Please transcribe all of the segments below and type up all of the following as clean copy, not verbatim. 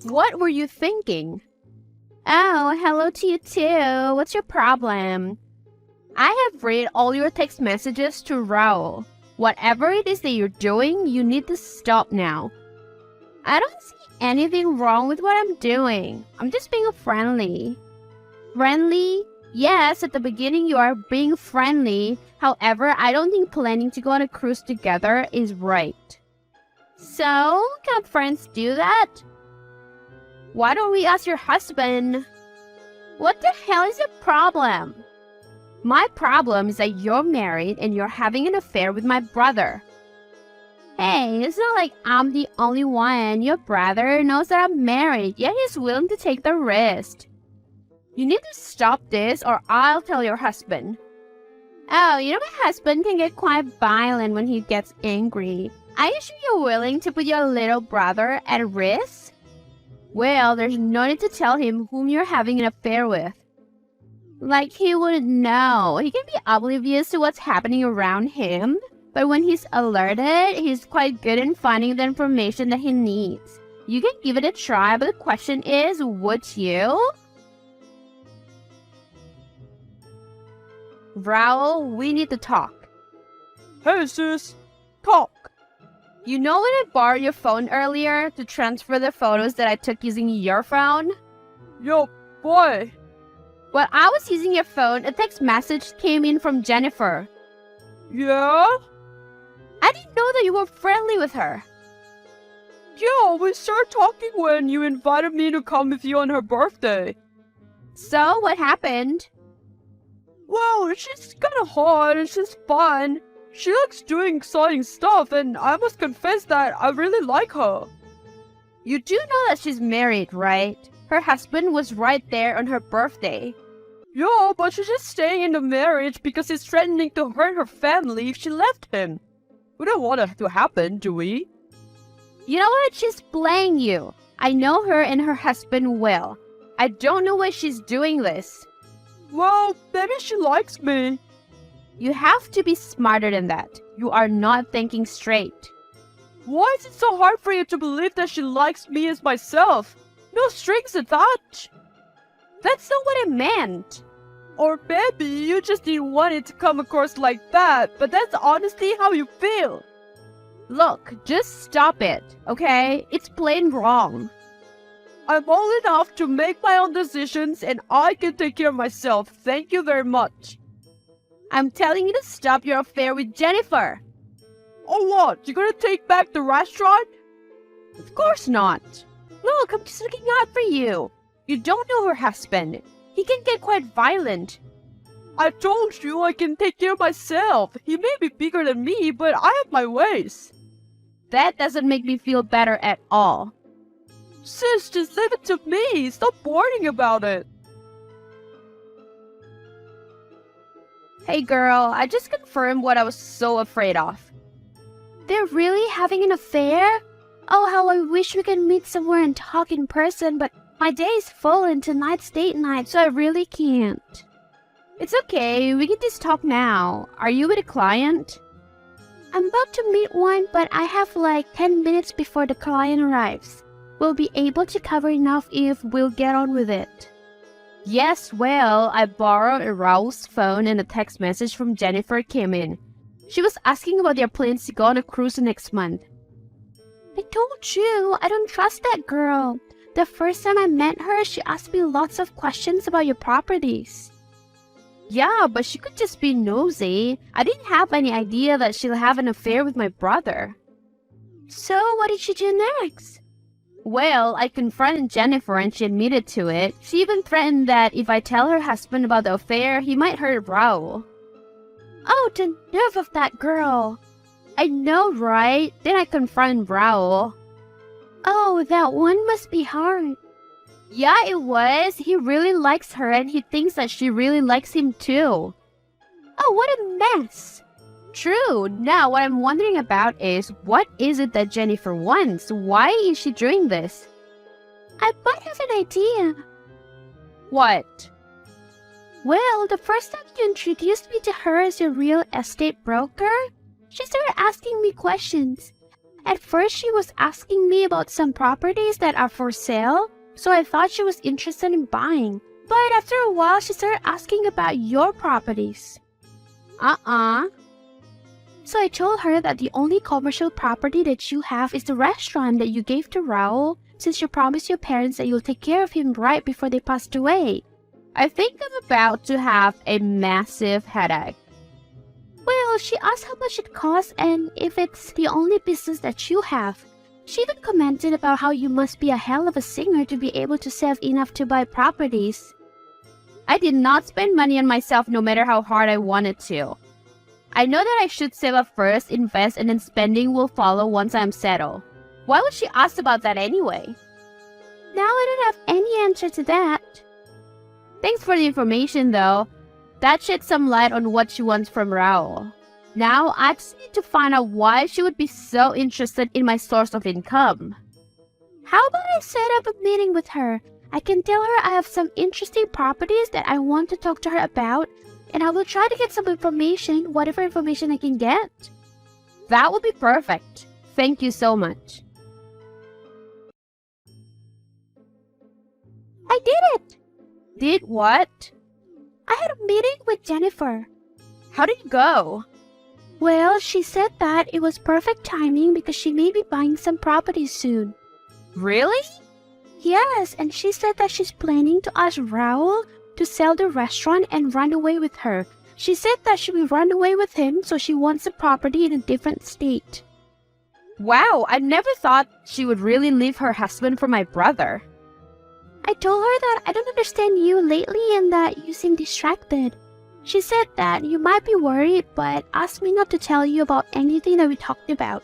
What were you thinking? Oh, hello to you too. What's your problem? I have read all your text messages to Raul. Whatever it is that you're doing, you need to stop now. I don't see anything wrong with what I'm doing. I'm just being friendly. Friendly? Yes, at the beginning you are being friendly. However, I don't think planning to go on a cruise together is right. So, can friends do that? Why don't we ask your husband? What the hell is your problem? My problem is that you're married and you're having an affair with my brother. Hey, it's not like I'm the only one. Your brother knows that I'm married, yet he's willing to take the risk. You need to stop this or I'll tell your husband. Oh, you know my husband can get quite violent when he gets angry. Are you sure you're willing to put your little brother at risk? Well, there's no need to tell him whom you're having an affair with. Like he wouldn't know. He can be oblivious to what's happening around him. But when he's alerted, he's quite good in finding the information that he needs. You can give it a try, but the question is, would you? Raul, we need to talk. Hey sis, talk. You know when I borrowed your phone earlier to transfer the photos that I took using your phone? Yo, boy. While I was using your phone, a text message came in from Jennifer. Yeah? I didn't know that you were friendly with her. Yeah, we started talking when you invited me to come with you on her birthday. So, what happened? Well, she's kinda hot and she's fun. She likes doing exciting stuff and I must confess that I really like her. You do know that she's married, right? Her husband was right there on her birthday. Yeah, but she's just staying in the marriage because he's threatening to hurt her family if she left him. We don't want that to happen, do we? You know what? She's playing you. I know her and her husband well. I don't know why she's doing this. Well, maybe she likes me. You have to be smarter than that. You are not thinking straight. Why is it so hard for you to believe that she likes me as myself? No strings attached. That's not what I meant. Or maybe you just didn't want it to come across like that, but that's honestly how you feel. Look, just stop it, okay? It's plain wrong. I'm old enough to make my own decisions and I can take care of myself. Thank you very much. I'm telling you to stop your affair with Jennifer. Oh what? You gonna take back the restaurant? Of course not. Look, I'm just looking out for you. You don't know her husband. He can get quite violent. I told you I can take care of myself. He may be bigger than me, but I have my ways. That doesn't make me feel better at all. Sis, just leave it to me. Stop worrying about it. Hey girl, I just confirmed what I was so afraid of. They're really having an affair? Oh, how I wish we could meet somewhere and talk in person, but my day is full and tonight's date night, so I really can't. It's okay, we can just talk now. Are you with a client? I'm about to meet one, but I have like 10 minutes before the client arrives. We'll be able to cover enough if we'll get on with it. Yes, well, I borrowed Raul's phone and a text message from Jennifer came in. She was asking about their plans to go on a cruise next month. I told you, I don't trust that girl. The first time I met her, she asked me lots of questions about your properties. Yeah, but she could just be nosy. I didn't have any idea that she'll have an affair with my brother. So, what did she do next? Well, I confronted Jennifer and she admitted to it. She even threatened that if I tell her husband about the affair, he might hurt Raul. Oh, the nerve of that girl. I know, right? Then I confronted Raul. Oh, that one must be hard. Yeah, it was. He really likes her and he thinks that she really likes him too. Oh, what a mess. True. Now, what I'm wondering about is, what is it that Jennifer wants? Why is she doing this? I might have an idea. What? Well, the first time you introduced me to her as a real estate broker, she started asking me questions. At first, she was asking me about some properties that are for sale, so I thought she was interested in buying. But after a while, she started asking about your properties. So I told her that the only commercial property that you have is the restaurant that you gave to Raul, since you promised your parents that you'll take care of him right before they passed away. I think I'm about to have a massive headache. Well, she asked how much it costs and if it's the only business that you have. She even commented about how you must be a hell of a singer to be able to save enough to buy properties. I did not spend money on myself no matter how hard I wanted to. I know that I should save up first, invest, and then spending will follow once I'm settled. Why would she ask about that anyway? Now I don't have any answer to that. Thanks for the information though. That sheds some light on what she wants from Raul. Now I just need to find out why she would be so interested in my source of income. How about I set up a meeting with her? I can tell her I have some interesting properties that I want to talk to her about, and I will try to get some information, whatever information I can get. That would be perfect. Thank you so much. I did it! Did what? I had a meeting with Jennifer. How did it go? Well, she said that it was perfect timing because she may be buying some properties soon. Really? Yes, and she said that she's planning to ask Raul to sell the restaurant and run away with her. She said that she will run away with him, so she wants the property in a different state. Wow, I never thought she would really leave her husband for my brother. I told her that I don't understand you lately and that you seem distracted. She said that you might be worried, but asked me not to tell you about anything that we talked about.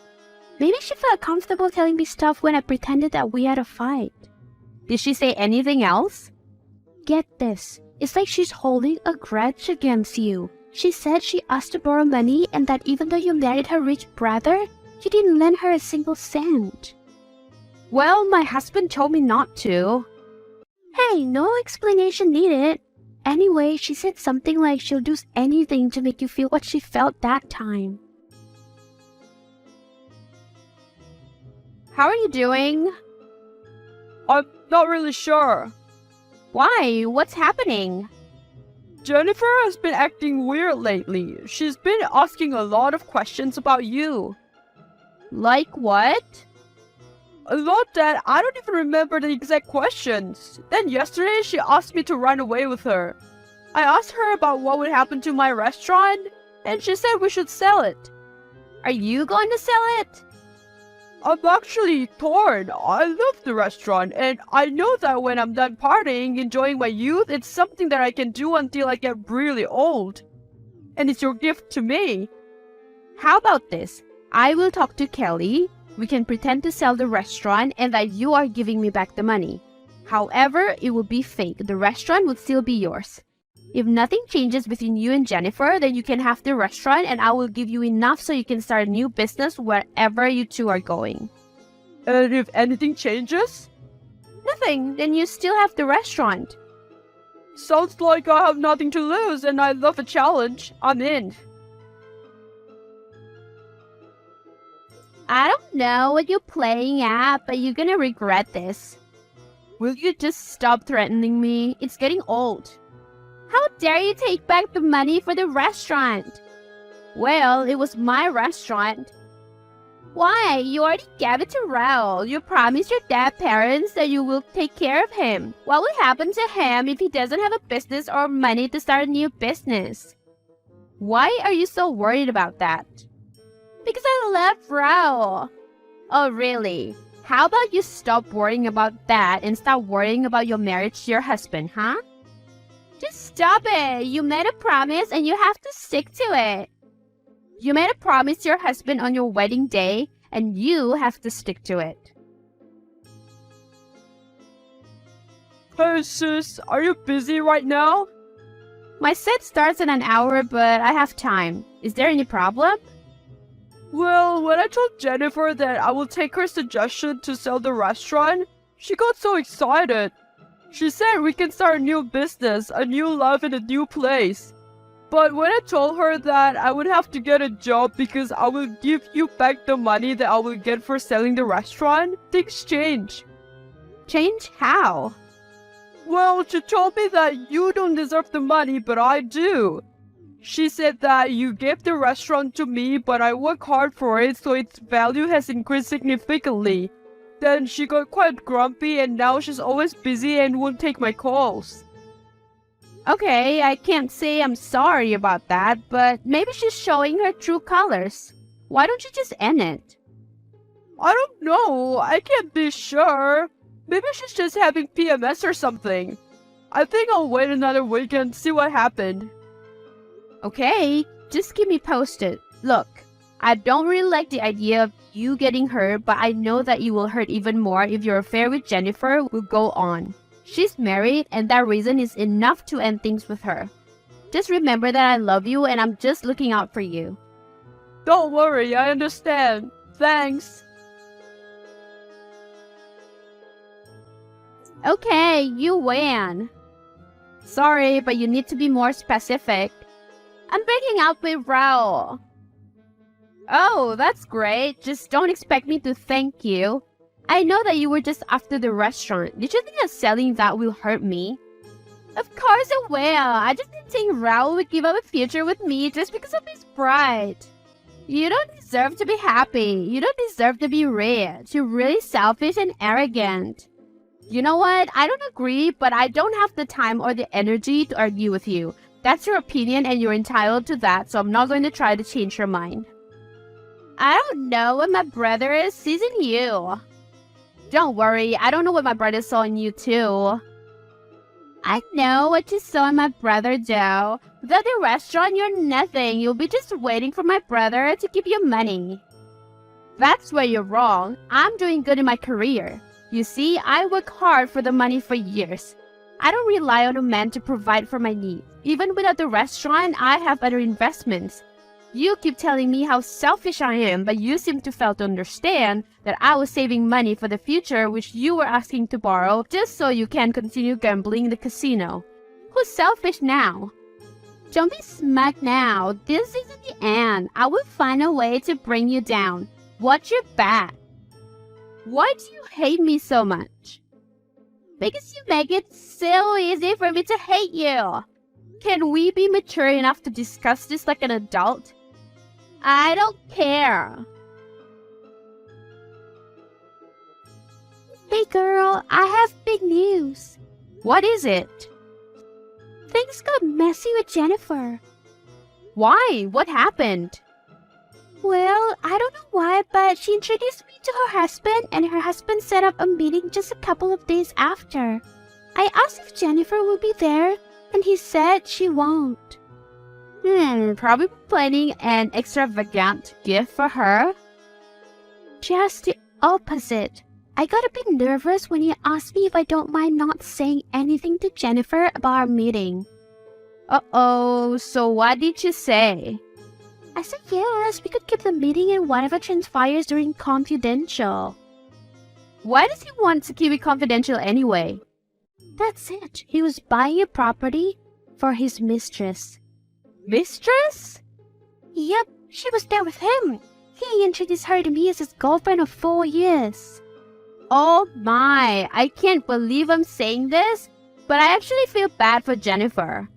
Maybe she felt comfortable telling me stuff when I pretended that we had a fight. Did she say anything else? Get this. It's like she's holding a grudge against you. She said she asked to borrow money and that even though you married her rich brother, you didn't lend her a single cent. Well, my husband told me not to. Hey, no explanation needed. Anyway, she said something like she'll do anything to make you feel what she felt that time. How are you doing? I'm not really sure. Why? What's happening? Jennifer has been acting weird lately. She's been asking a lot of questions about you. Like what? A lot that I don't even remember the exact questions. Then yesterday she asked me to run away with her. I asked her about what would happen to my restaurant, and she said we should sell it. Are you going to sell it? I'm actually torn. I love the restaurant, and I know that when I'm done partying, enjoying my youth, it's something that I can do until I get really old. And it's your gift to me. How about this? I will talk to Kelly. We can pretend to sell the restaurant and that you are giving me back the money. However, it will be fake. The restaurant will still be yours. If nothing changes between you and Jennifer, then you can have the restaurant and I will give you enough so you can start a new business wherever you two are going. And if anything changes? Nothing. Then you still have the restaurant. Sounds like I have nothing to lose and I love a challenge. I'm in. I don't know what you're playing at, but you're gonna regret this. Will you just stop threatening me? It's getting old. How dare you take back the money for the restaurant? Well, it was my restaurant. Why? You already gave it to Raul. You promised your dad's parents that you will take care of him. What will happen to him if he doesn't have a business or money to start a new business? Why are you so worried about that? Because I love Raul. Oh, really? How about you stop worrying about that and start worrying about your marriage to your husband, huh? Just stop it. You made a promise and you have to stick to it. You made a promise to your husband on your wedding day and you have to stick to it. Hey sis, are you busy right now? My set starts in an hour, but I have time. Is there any problem? Well, when I told Jennifer that I will take her suggestion to sell the restaurant, she got so excited. She said we can start a new business, a new life in a new place. But when I told her that I would have to get a job because I will give you back the money that I will get for selling the restaurant, things changed. Change how? Well, she told me that you don't deserve the money, but I do. She said that you gave the restaurant to me, but I work hard for it, so its value has increased significantly. Then she got quite grumpy, and now she's always busy and won't take my calls. Okay, I can't say I'm sorry about that, but maybe she's showing her true colors. Why don't you just end it? I don't know. I can't be sure. Maybe she's just having PMS or something. I think I'll wait another week and see what happened. Okay, just keep me posted. Look, I don't really like the idea of you getting hurt, but I know that you will hurt even more if your affair with Jennifer will go on. She's married, and that reason is enough to end things with her. Just remember that I love you and I'm just looking out for you. Don't worry, I understand. Thanks. Okay, you win. Sorry, but you need to be more specific. I'm breaking up with Raul. Oh, that's great. Just don't expect me to thank you. I know that you were just after the restaurant. Did you think that selling that will hurt me? Of course it will. I just didn't think Raul would give up a future with me just because of his pride. You don't deserve to be happy. You don't deserve to be rich. You're really selfish and arrogant. You know what? I don't agree, but I don't have the time or the energy to argue with you. That's your opinion and you're entitled to that, so I'm not going to try to change your mind. I don't know what my brother sees in you. Don't worry, I don't know what my brother saw in you too. I know what you saw in my brother, Joe. Without the restaurant, you're nothing. You'll be just waiting for my brother to give you money. That's where you're wrong. I'm doing good in my career. You see, I work hard for the money for years. I don't rely on a man to provide for my needs. Even without the restaurant, I have other investments. You keep telling me how selfish I am, but you seem to fail to understand that I was saving money for the future which you were asking to borrow just so you can continue gambling in the casino. Who's selfish now? Don't be smug now. This isn't the end. I will find a way to bring you down. Watch your back. Why do you hate me so much? Because you make it so easy for me to hate you. Can we be mature enough to discuss this like an adult? I don't care. Hey girl, I have big news. What is it? Things got messy with Jennifer. Why? What happened? Well, I don't know why, but she introduced me to her husband and her husband set up a meeting just a couple of days after. I asked if Jennifer would be there, and he said she won't. Probably planning an extravagant gift for her. Just the opposite. I got a bit nervous when he asked me if I don't mind not saying anything to Jennifer about our meeting. Uh-oh, so what did you say? I said yes, we could keep the meeting and whatever transpires during confidential. Why does he want to keep it confidential anyway? That's it. He was buying a property for his mistress. Mistress? Yep, she was there with him. He introduced her to me as his girlfriend of 4 years. Oh my, I can't believe I'm saying this, but I actually feel bad for Jennifer.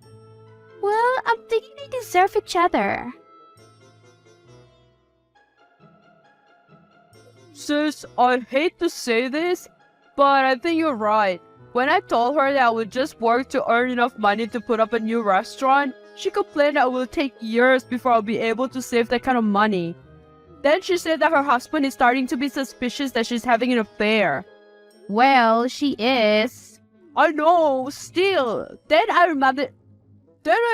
Well, I'm thinking they deserve each other. Sis, I hate to say this, but I think you're right. When I told her that I would just work to earn enough money to put up a new restaurant, she complained that it will take years before I'll be able to save that kind of money. Then she said that her husband is starting to be suspicious that she's having an affair. Well, she is. I know, still. Then I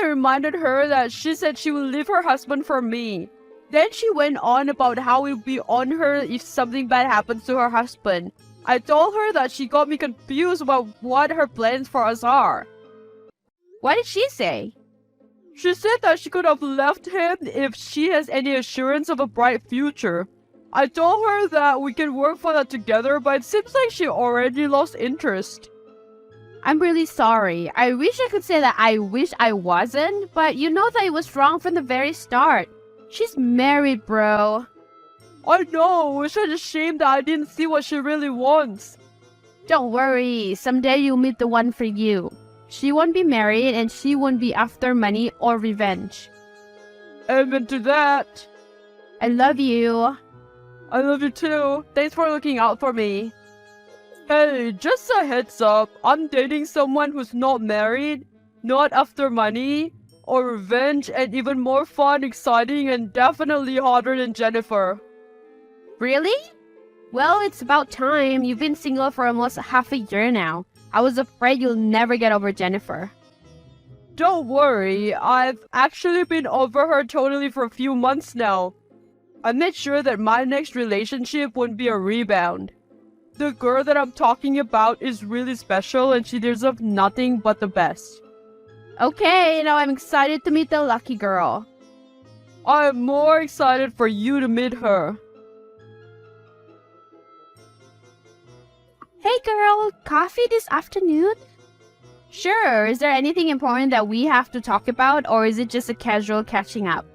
reminded her that she said she will leave her husband for me. Then she went on about how it would be on her if something bad happens to her husband. I told her that she got me confused about what her plans for us are. What did she say? She said that she could have left him if she has any assurance of a bright future. I told her that we can work for that together, but it seems like she already lost interest. I'm really sorry. I wish I could say that I wish I wasn't, but you know that it was wrong from the very start. She's married, bro. I know, it's such a shame that I didn't see what she really wants. Don't worry, someday you'll meet the one for you. She won't be married and she won't be after money or revenge. Amen to that. I love you. I love you too. Thanks for looking out for me. Hey, just a heads up, I'm dating someone who's not married, not after money, or revenge, and even more fun, exciting, and definitely hotter than Jennifer. Really? Well, it's about time. You've been single for almost half a year now. I was afraid you'll never get over Jennifer. Don't worry, I've actually been over her totally for a few months now. I made sure that my next relationship wouldn't be a rebound. The girl that I'm talking about is really special and she deserves nothing but the best. Okay, now I'm excited to meet the lucky girl. I'm more excited for you to meet her. Hey girl, coffee this afternoon? Sure, is there anything important that we have to talk about or is it just a casual catching up?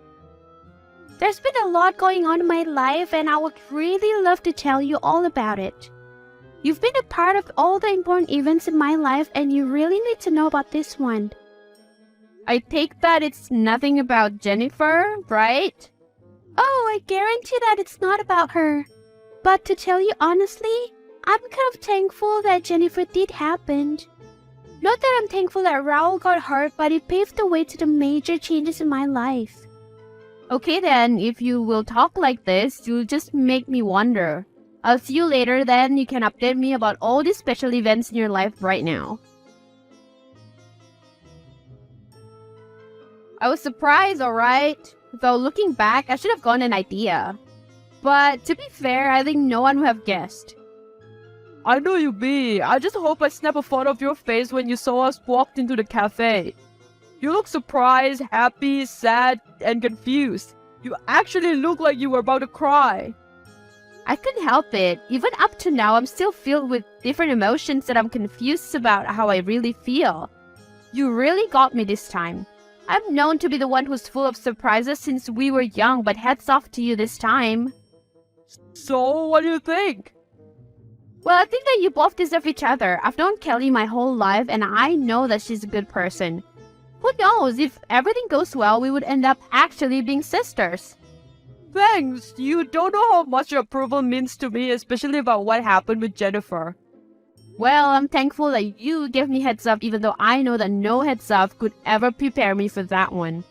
There's been a lot going on in my life and I would really love to tell you all about it. You've been a part of all the important events in my life and you really need to know about this one. I take that it's nothing about Jennifer, right? Oh, I guarantee that it's not about her. But to tell you honestly, I'm kind of thankful that Jennifer did happen. Not that I'm thankful that Raul got hurt, but it paved the way to the major changes in my life. Okay then, if you will talk like this, you'll just make me wonder. I'll see you later then, you can update me about all these special events in your life right now. I was surprised, alright? Though looking back, I should have gotten an idea. But to be fair, I think no one would have guessed. I know you be. I just hope I snap a photo of your face when you saw us walked into the cafe. You look surprised, happy, sad, and confused. You actually look like you were about to cry. I couldn't help it. Even up to now, I'm still filled with different emotions that I'm confused about how I really feel. You really got me this time. I'm known to be the one who's full of surprises since we were young, but hats off to you this time. So, what do you think? Well, I think that you both deserve each other. I've known Kelly my whole life and I know that she's a good person. Who knows, if everything goes well, we would end up actually being sisters. Thanks. You don't know how much your approval means to me, especially about what happened with Jennifer. Well, I'm thankful that you gave me heads up even though I know that no heads up could ever prepare me for that one.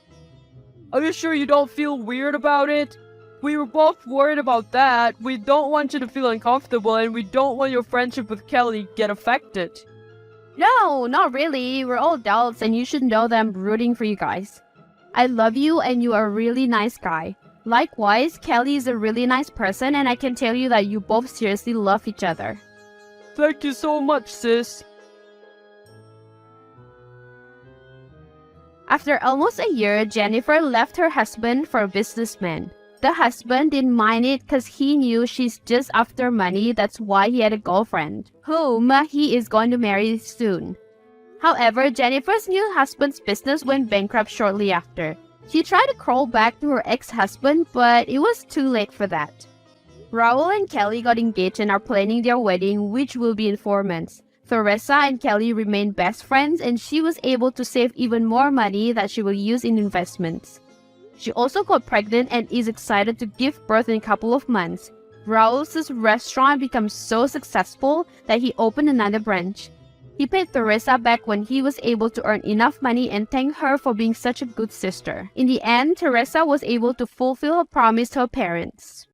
Are you sure you don't feel weird about it? We were both worried about that. We don't want you to feel uncomfortable and we don't want your friendship with Kelly get affected. No, not really. We're all adults and you should know that I'm rooting for you guys. I love you and you are a really nice guy. Likewise, Kelly is a really nice person and I can tell you that you both seriously love each other. Thank you so much, sis. After almost a year, Jennifer left her husband for a businessman. The husband didn't mind it because he knew she's just after money, that's why he had a girlfriend, whom he is going to marry soon. However, Jennifer's new husband's business went bankrupt shortly after. She tried to crawl back to her ex-husband, but it was too late for that. Raul and Kelly got engaged and are planning their wedding, which will be in 4 months. Theresa and Kelly remain best friends and she was able to save even more money that she will use in investments. She also got pregnant and is excited to give birth in a couple of months. Raul's restaurant becomes so successful that he opened another branch. He paid Theresa back when he was able to earn enough money and thanked her for being such a good sister. In the end, Theresa was able to fulfill her promise to her parents.